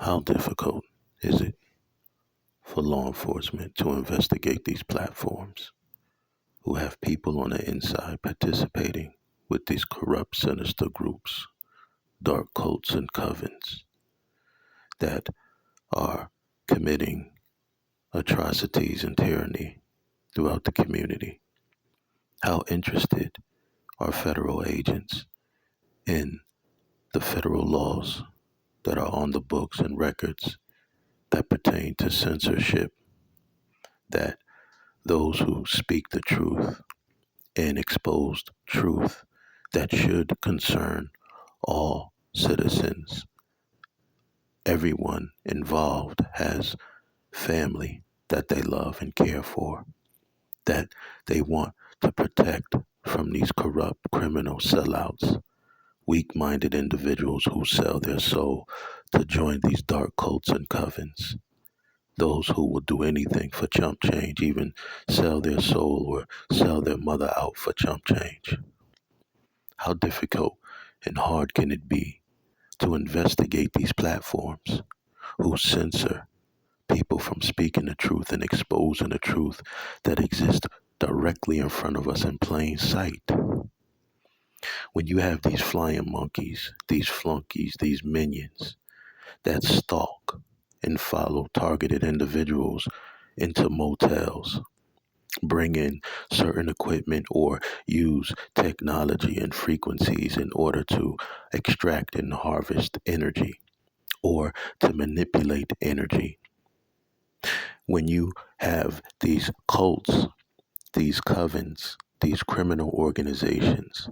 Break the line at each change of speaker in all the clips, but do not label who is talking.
How difficult is it for law enforcement to investigate these platforms who have people on the inside participating with these corrupt, sinister groups, dark cults, and covens that are committing atrocities and tyranny throughout the community? How interested are federal agents in the federal laws that are on the books and records that pertain to censorship, that those who speak the truth and expose truth that should concern all citizens, everyone involved has family that they love and care for, that they want to protect from these corrupt criminal sellouts, weak-minded individuals who sell their soul to join these dark cults and covens, those who will do anything for chump change, even sell their soul or sell their mother out for chump change. How difficult and hard can it be to investigate these platforms who censor people from speaking the truth and exposing the truth that exists directly in front of us in plain sight? When you have these flying monkeys, these flunkies, these minions that stalk and follow targeted individuals into motels, bring in certain equipment or use technology and frequencies in order to extract and harvest energy or to manipulate energy. When you have these cults, these covens, these criminal organizations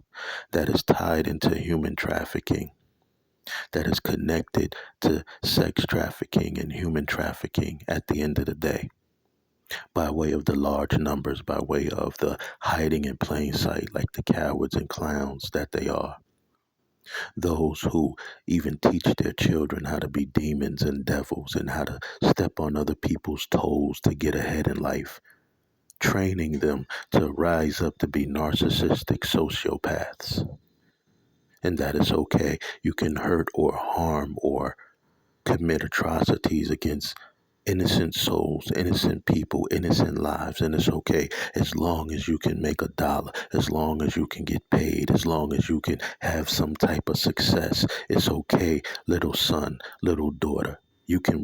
that is tied into human trafficking, that is connected to sex trafficking and human trafficking at the end of the day, by way of the large numbers, by way of the hiding in plain sight like the cowards and clowns that they are. Those who even teach their children how to be demons and devils and how to step on other people's toes to get ahead in life, training them to rise up to be narcissistic sociopaths. And that is okay. You can hurt or harm or commit atrocities against innocent souls, innocent people, innocent lives, and it's okay as long as you can make a dollar, as long as you can get paid, as long as you can have some type of success. It's okay, little son, little daughter. You can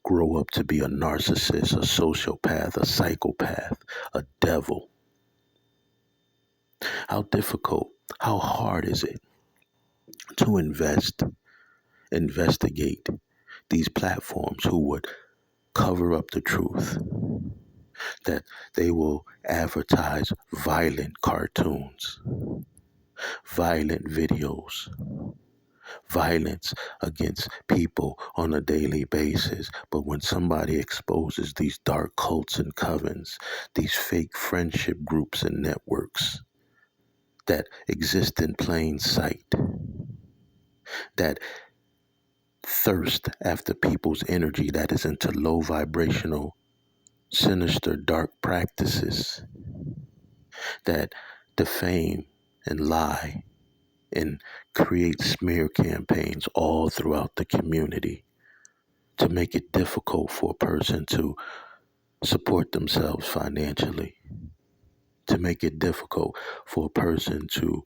grow up to be a narcissist, a sociopath, a psychopath, a devil. How difficult, how hard is it to investigate these platforms who would cover up the truth, that they will advertise violent cartoons, violent videos, violence against people on a daily basis. But when somebody exposes these dark cults and covens, these fake friendship groups and networks that exist in plain sight, that thirst after people's energy, that is into low vibrational, sinister, dark practices, that defame and lie and create smear campaigns all throughout the community to make it difficult for a person to support themselves financially, to make it difficult for a person to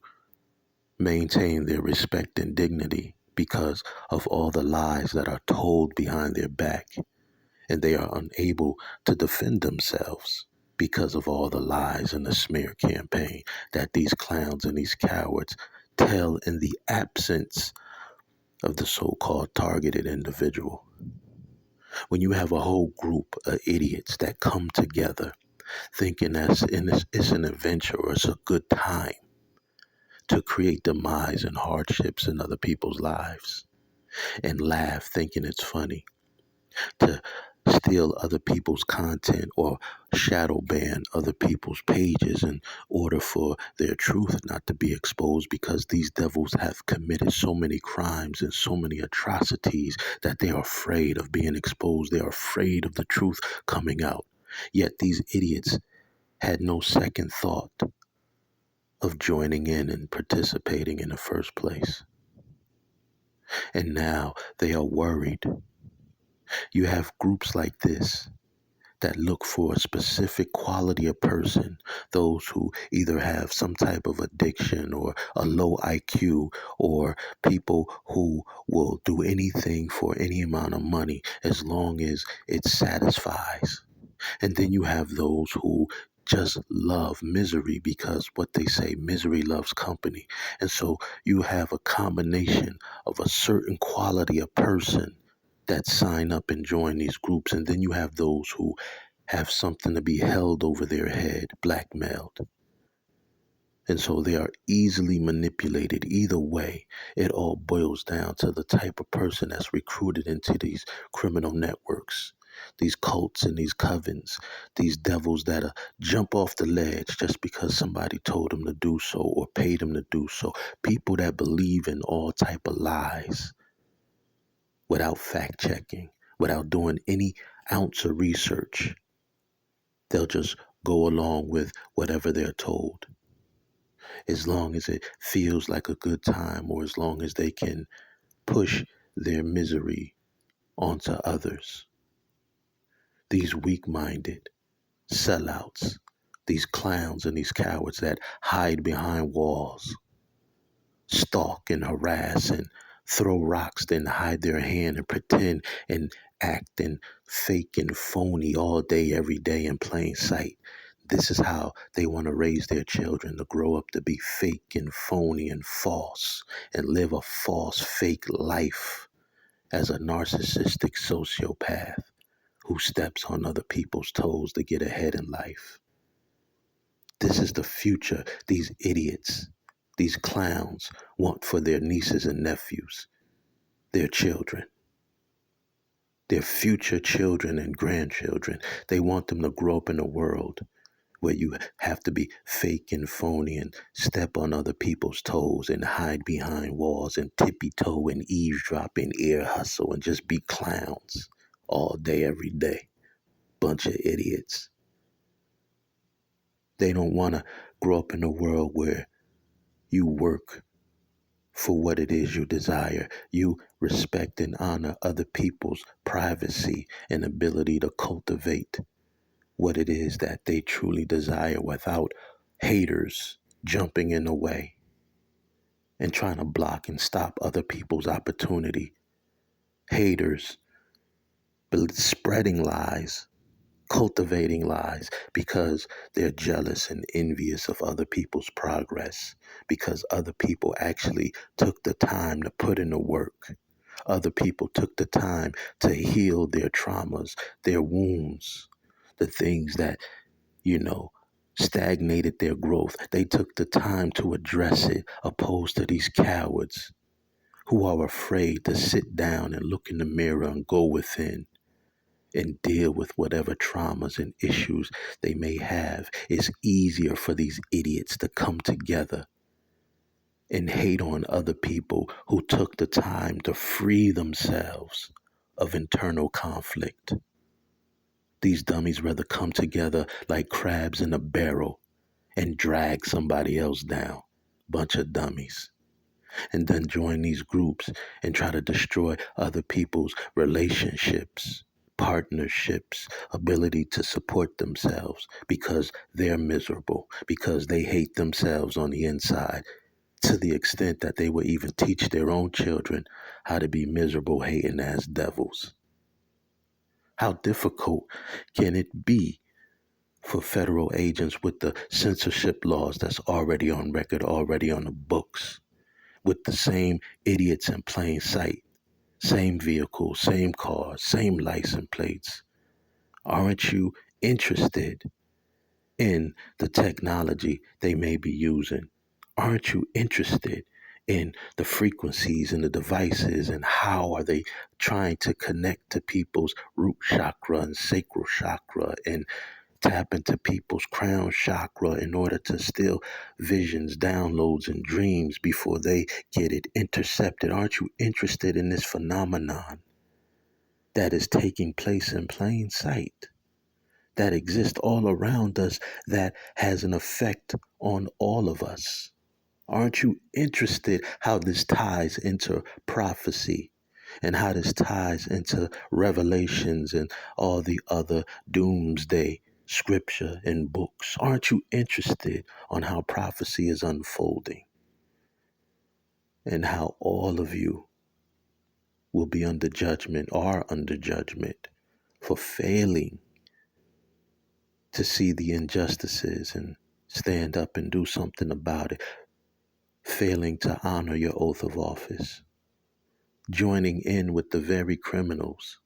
maintain their respect and dignity because of all the lies that are told behind their back, and they are unable to defend themselves because of all the lies and the smear campaign that these clowns and these cowards tell in the absence of the so-called targeted individual. When you have a whole group of idiots that come together thinking it's an adventure or it's a good time to create demise and hardships in other people's lives and laugh thinking it's funny, to steal other people's content or shadow ban other people's pages in order for their truth not to be exposed, because these devils have committed so many crimes and so many atrocities that they are afraid of being exposed. They are afraid of the truth coming out. Yet these idiots had no second thought of joining in and participating in the first place. And now they are worried You have groups like this that look for a specific quality of person, those who either have some type of addiction or a low IQ, or people who will do anything for any amount of money as long as it satisfies. And then you have those who just love misery because what they say, misery loves company. And so you have a combination of a certain quality of person that sign up and join these groups. And then you have those who have something to be held over their head, blackmailed. And so they are easily manipulated. Either way, it all boils down to the type of person that's recruited into these criminal networks, these cults and these covens, these devils that jump off the ledge just because somebody told them to do so or paid them to do so. People that believe in all type of lies without fact checking, without doing any ounce of research. They'll just go along with whatever they're told, as long as it feels like a good time or as long as they can push their misery onto others. These weak-minded sellouts, these clowns and these cowards that hide behind walls, stalk and harass and throw rocks, then hide their hand and pretend and act and fake and phony all day, every day in plain sight. This is how they want to raise their children, to grow up to be fake and phony and false and live a false, fake life as a narcissistic sociopath who steps on other people's toes to get ahead in life. This is the future these idiots, these clowns want for their nieces and nephews, their children, their future children and grandchildren. They want them to grow up in a world where you have to be fake and phony and step on other people's toes and hide behind walls and tippy toe and eavesdrop and ear hustle and just be clowns all day, every day. Bunch of idiots. They don't want to grow up in a world where you work for what it is you desire. You respect and honor other people's privacy and ability to cultivate what it is that they truly desire without haters jumping in the way and trying to block and stop other people's opportunity. Haters spreading lies, cultivating lies because they're jealous and envious of other people's progress, because other people actually took the time to put in the work. Other people took the time to heal their traumas, their wounds, the things that, stagnated their growth. They took the time to address it, opposed to these cowards who are afraid to sit down and look in the mirror and go within and deal with whatever traumas and issues they may have. It's easier for these idiots to come together and hate on other people who took the time to free themselves of internal conflict. These dummies rather come together like crabs in a barrel and drag somebody else down. Bunch of dummies. And then join these groups and try to destroy other people's relationships, partnerships, ability to support themselves because they're miserable, because they hate themselves on the inside, to the extent that they will even teach their own children how to be miserable, hating ass devils. How difficult can it be for federal agents with the censorship laws that's already on record, already on the books, with the same idiots in plain sight, same vehicles, same cars, same license plates? Aren't you interested in the technology they may be using? Aren't you interested in the frequencies and the devices and how are they trying to connect to people's root chakra and sacral chakra and tap into people's crown chakra in order to steal visions, downloads, and dreams before they get it intercepted? Aren't you interested in this phenomenon that is taking place in plain sight, that exists all around us, that has an effect on all of us? Aren't you interested how this ties into prophecy and how this ties into Revelations and all the other doomsday scripture and books? Aren't you interested on how prophecy is unfolding and how all of you will be under judgment, are under judgment for failing to see the injustices and stand up and do something about it, failing to honor your oath of office, joining in with the very criminals,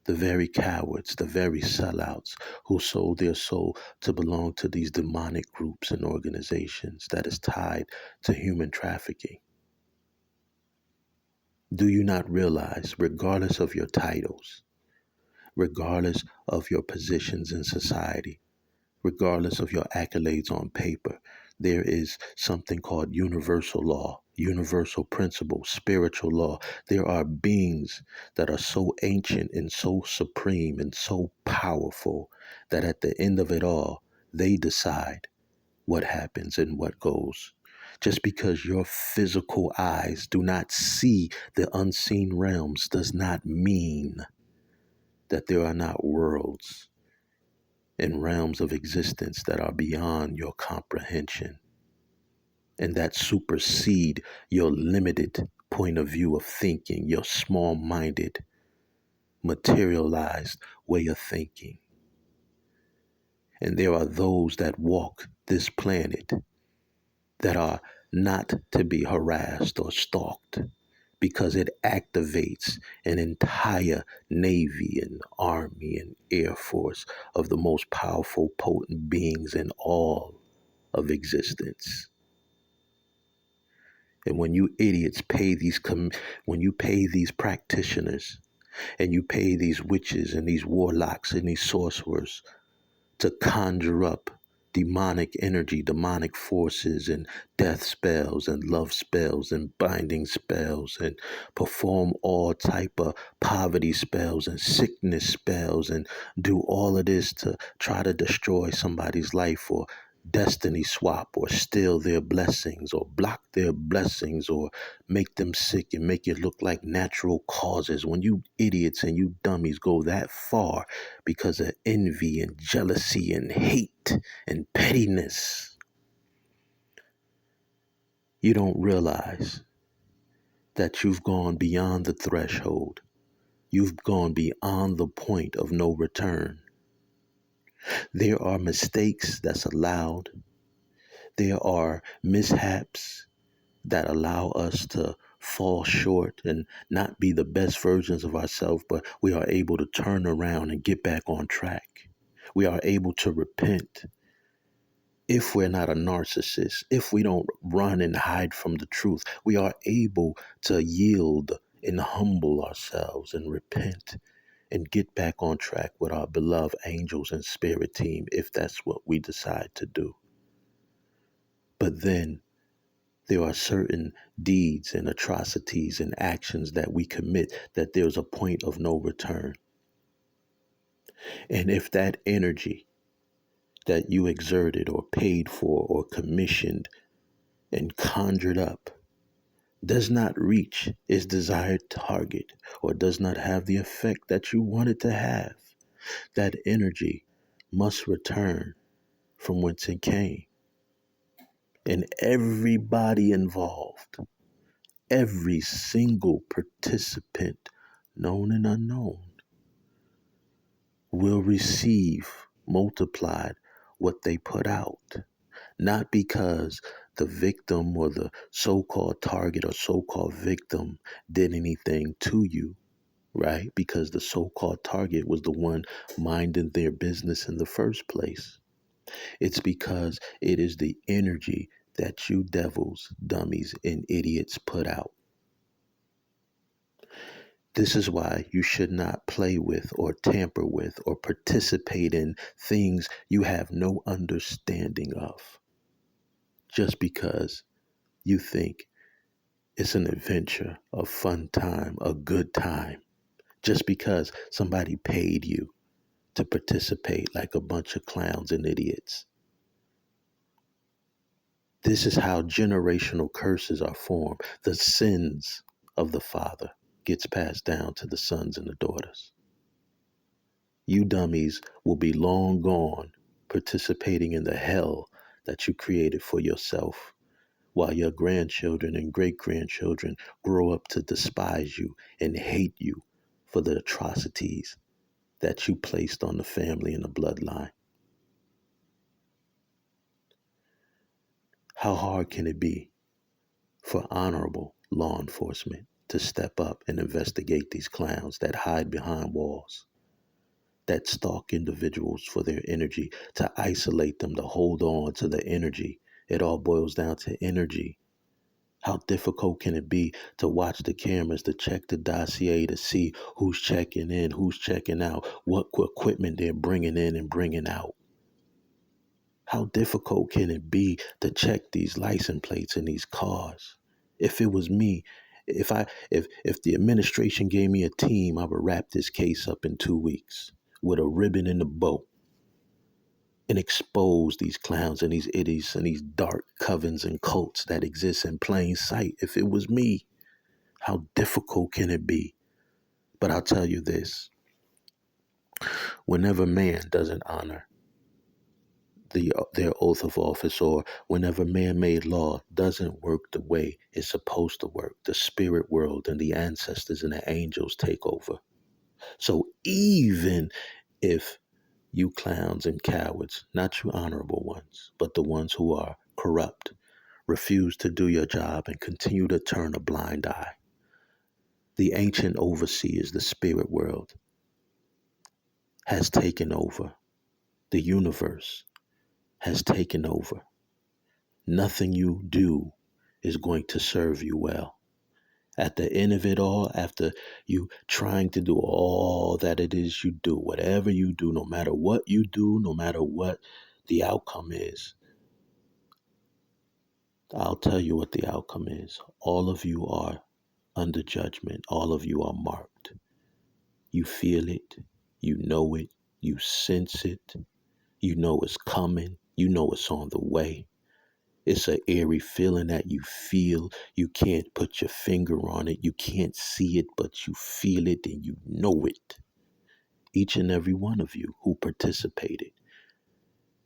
the very cowards, the very sellouts who sold their soul to belong to these demonic groups and organizations that is tied to human trafficking. Do you not realize, regardless of your titles, regardless of your positions in society, regardless of your accolades on paper, there is something called universal law, universal principle, spiritual law. There are beings that are so ancient and so supreme and so powerful that at the end of it all, they decide what happens and what goes. Just because your physical eyes do not see the unseen realms does not mean that there are not worlds and realms of existence that are beyond your comprehension and that supersede your limited point of view of thinking, your small-minded, materialized way of thinking. And there are those that walk this planet that are not to be harassed or stalked because it activates an entire navy and army and air force of the most powerful, potent beings in all of existence. And when you idiots pay when you pay these practitioners and you pay these witches and these warlocks and these sorcerers to conjure up demonic energy, demonic forces and death spells and love spells and binding spells and perform all type of poverty spells and sickness spells and do all of this to try to destroy somebody's life or destiny swap or steal their blessings or block their blessings or make them sick and make it look like natural causes. When you idiots and you dummies go that far because of envy and jealousy and hate and pettiness, you don't realize that you've gone beyond the threshold. You've gone beyond the point of no return. There are mistakes that's allowed. There are mishaps that allow us to fall short and not be the best versions of ourselves, but we are able to turn around and get back on track. We are able to repent if we're not a narcissist, if we don't run and hide from the truth. We are able to yield and humble ourselves and repent and get back on track with our beloved angels and spirit team if that's what we decide to do. But then there are certain deeds and atrocities and actions that we commit that there's a point of no return. And if that energy that you exerted or paid for or commissioned and conjured up does not reach its desired target or does not have the effect that you want it to have, that energy must return from whence it came. And everybody involved, every single participant, known and unknown, will receive multiplied what they put out. Not because the victim or the so-called target or so-called victim did anything to you, right? Because the so-called target was the one minding their business in the first place. It's because it is the energy that you devils, dummies, and idiots put out. This is why you should not play with or tamper with or participate in things you have no understanding of. Just because you think it's an adventure, a fun time, a good time. Just because somebody paid you to participate like a bunch of clowns and idiots. This is how generational curses are formed, the sins of the father. gets passed down to the sons and the daughters. You dummies will be long gone participating in the hell that you created for yourself, while your grandchildren and great grandchildren grow up to despise you and hate you for the atrocities that you placed on the family and the bloodline. How hard can it be for honorable law enforcement to step up and investigate these clowns that hide behind walls, that stalk individuals for their energy, to isolate them, to hold on to the energy? It all boils down to energy. How difficult can it be to watch the cameras, to check the dossier, to see who's checking in, who's checking out, what equipment they're bringing in and bringing out? How difficult can it be to check these license plates in these cars? If it was me, if the administration gave me a team, I would wrap this case up in 2 weeks with a ribbon and a bow and expose these clowns and these idiots and these dark covens and cults that exist in plain sight. If it was me, how difficult can it be? But I'll tell you this: whenever man doesn't honor their oath of office, or whenever man-made law doesn't work the way it's supposed to work, the spirit world and the ancestors and the angels take over. So even if you clowns and cowards, not you honorable ones, but the ones who are corrupt, refuse to do your job and continue to turn a blind eye, the ancient overseers, the spirit world, has taken over. The universe has taken over. Nothing you do is going to serve you well. At the end of it all, after you trying to do all that it is you do, whatever you do, no matter what you do, no matter what the outcome is, I'll tell you what the outcome is. All of you are under judgment. All of you are marked. You feel it. You know it. You sense it. You know it's coming. You know it's on the way. It's an eerie feeling that you feel. You can't put your finger on it. You can't see it, but you feel it and you know it. Each and every one of you who participated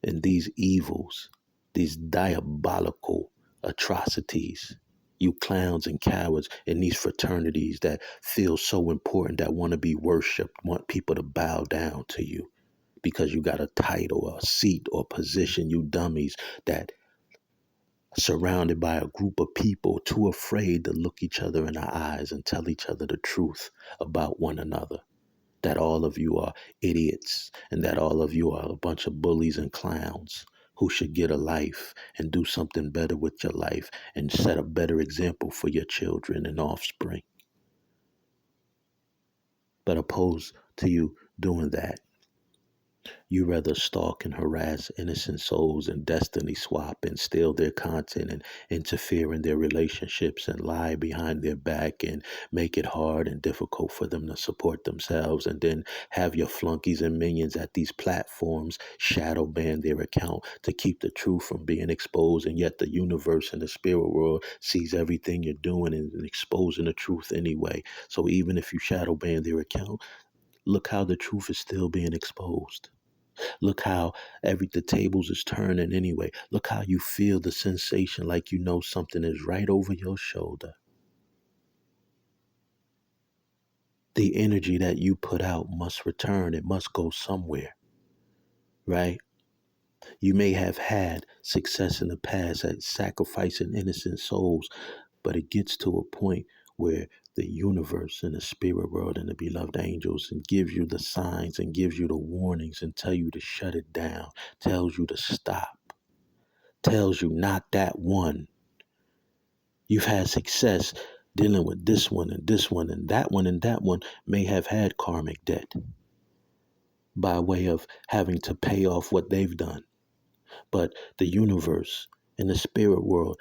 in these evils, these diabolical atrocities, you clowns and cowards in these fraternities that feel so important, that want to be worshiped, want people to bow down to you because you got a title, or a seat, or position, you dummies that surrounded by a group of people too afraid to look each other in the eyes and tell each other the truth about one another. That all of you are idiots and that all of you are a bunch of bullies and clowns who should get a life and do something better with your life and set a better example for your children and offspring. But opposed to you doing that, you rather stalk and harass innocent souls and destiny swap and steal their content and interfere in their relationships and lie behind their back and make it hard and difficult for them to support themselves, and then have your flunkies and minions at these platforms shadow ban their account to keep the truth from being exposed. And yet the universe and the spirit world sees everything you're doing and exposing the truth anyway. So even if you shadow ban their account, look how the truth is still being exposed. Look how the tables is turning anyway. Look how you feel the sensation, like you know something is right over your shoulder. The energy that you put out must return. It must go somewhere, right? You may have had success in the past at sacrificing innocent souls, but it gets to a point where the universe and the spirit world and the beloved angels and gives you the signs and gives you the warnings and tell you to shut it down, tells you to stop, tells you not that one. You've had success dealing with this one and this one and that one, and that one may have had karmic debt by way of having to pay off what they've done. But the universe and the spirit world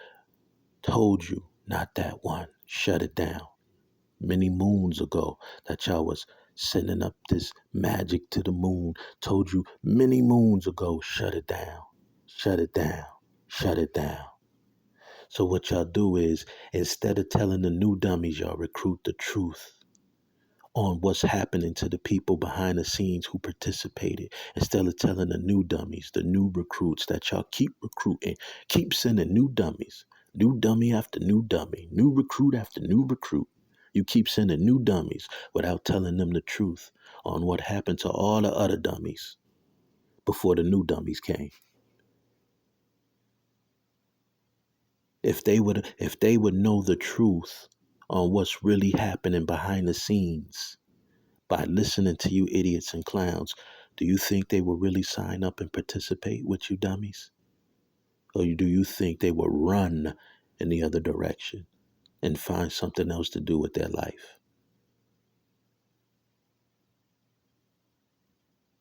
told you not that one. Shut it down. Many moons ago that y'all was sending up this magic to the moon, told you many moons ago, shut it down, shut it down, shut it down. So what y'all do is, instead of telling the new dummies, y'all recruit the truth. on what's happening to the people behind the scenes who participated, instead of telling the new dummies, the new recruits that y'all keep recruiting, keep sending new dummy after new dummy, new recruit after new recruit. You keep sending new dummies without telling them the truth on what happened to all the other dummies before the new dummies came. If they would know the truth on what's really happening behind the scenes by listening to you idiots and clowns, do you think they will really sign up and participate with you dummies? Or do you think they will run in the other direction and find something else to do with their life?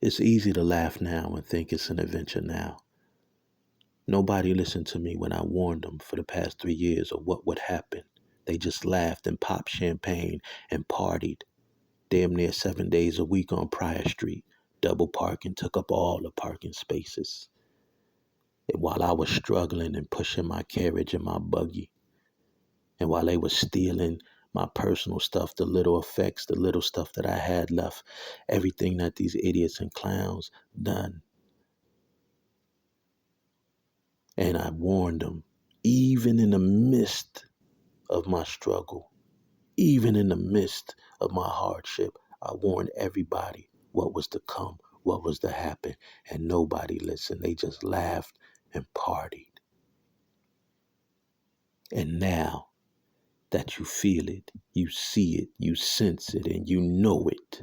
It's easy to laugh now and think it's an adventure now. Nobody listened to me when I warned them for the past 3 years of what would happen. They just laughed and popped champagne and partied damn near 7 days a week on Pryor Street. Double parking took up all the parking spaces. And while I was struggling and pushing my carriage and my buggy, and while they were stealing my personal stuff, the little effects, the little stuff that I had left, everything that these idiots and clowns done. And I warned them, even in the midst of my struggle, even in the midst of my hardship, I warned everybody what was to come, what was to happen, and nobody listened. They just laughed and partied. And now that you feel it, you see it, you sense it, and you know it,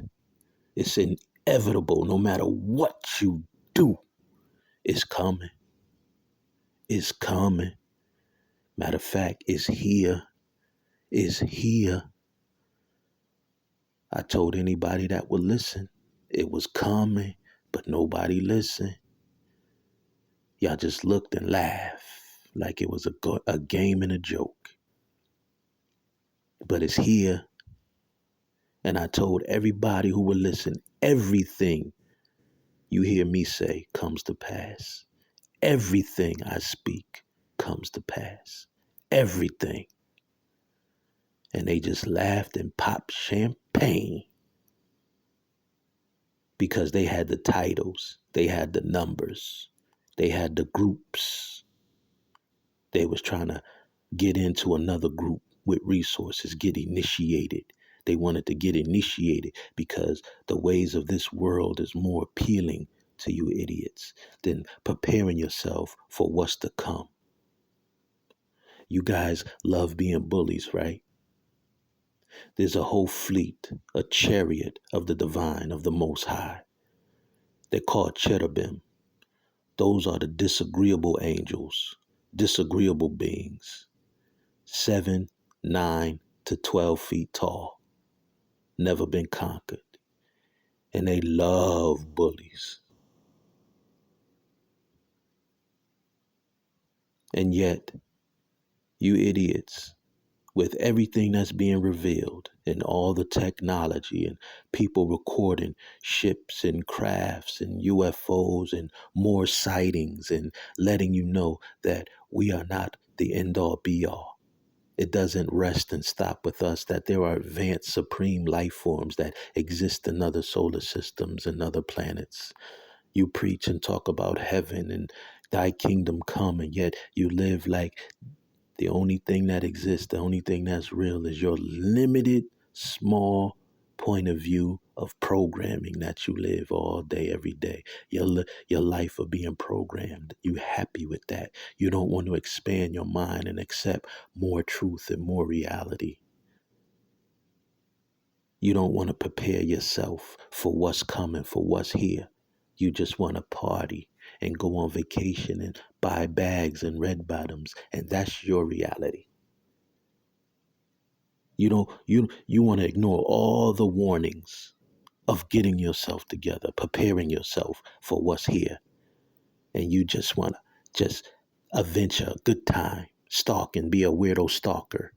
it's inevitable. No matter what you do, it's coming. It's coming. Matter of fact, it's here. It's here. I told anybody that would listen, it was coming, but nobody listened. Y'all just looked and laughed like it was a game and a joke. But it's here. And I told everybody who would listen, everything you hear me say comes to pass. Everything I speak comes to pass. Everything. And they just laughed and popped champagne because they had the titles, they had the numbers, they had the groups. They was trying to get into another group with resources, get initiated. They wanted to get initiated because the ways of this world is more appealing to you idiots than preparing yourself for what's to come. You guys love being bullies, right? There's a whole fleet, a chariot of the divine, of the Most High. They're called cherubim. Those are the disagreeable angels, disagreeable beings, 7, 9 to 12 feet tall, never been conquered. And they love bullies. And yet, you idiots, with everything that's being revealed and all the technology and people recording ships and crafts and UFOs and more sightings and letting you know that we are not the end all be all. It doesn't rest and stop with us, that there are advanced supreme life forms that exist in other solar systems and other planets. You preach and talk about heaven and thy kingdom come, and yet you live like the only thing that exists, the only thing that's real is your limited, small point of view of programming that you live all day, every day. Your life of being programmed. You happy with that. You don't want to expand your mind and accept more truth and more reality. You don't want to prepare yourself for what's coming, for what's here. You just want to party and go on vacation and buy bags and red bottoms, and that's your reality. You want to ignore all the warnings of getting yourself together, preparing yourself for what's here. And you just want to just adventure, a good time, stalk and be a weirdo stalker.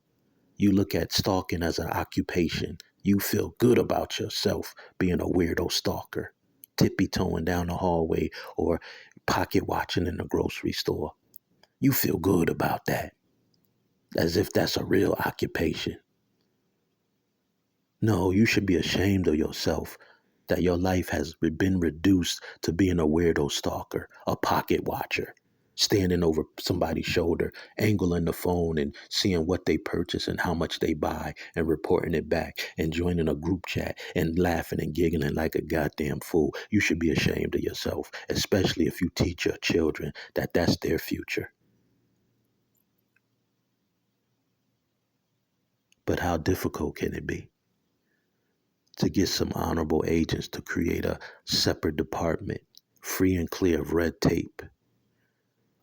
You look at stalking as an occupation. You feel good about yourself being a weirdo stalker, tippy-toeing down the hallway or pocket watching in the grocery store. You feel good about that, as if that's a real occupation. No, you should be ashamed of yourself that your life has been reduced to being a weirdo stalker, a pocket watcher, standing over somebody's shoulder, angling the phone and seeing what they purchase and how much they buy and reporting it back and joining a group chat and laughing and giggling like a goddamn fool. You should be ashamed of yourself, especially if you teach your children that that's their future. But how difficult can it be to get some honorable agents to create a separate department, free and clear of red tape,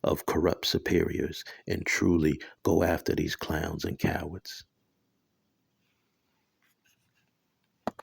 of corrupt superiors, and truly go after these clowns and cowards?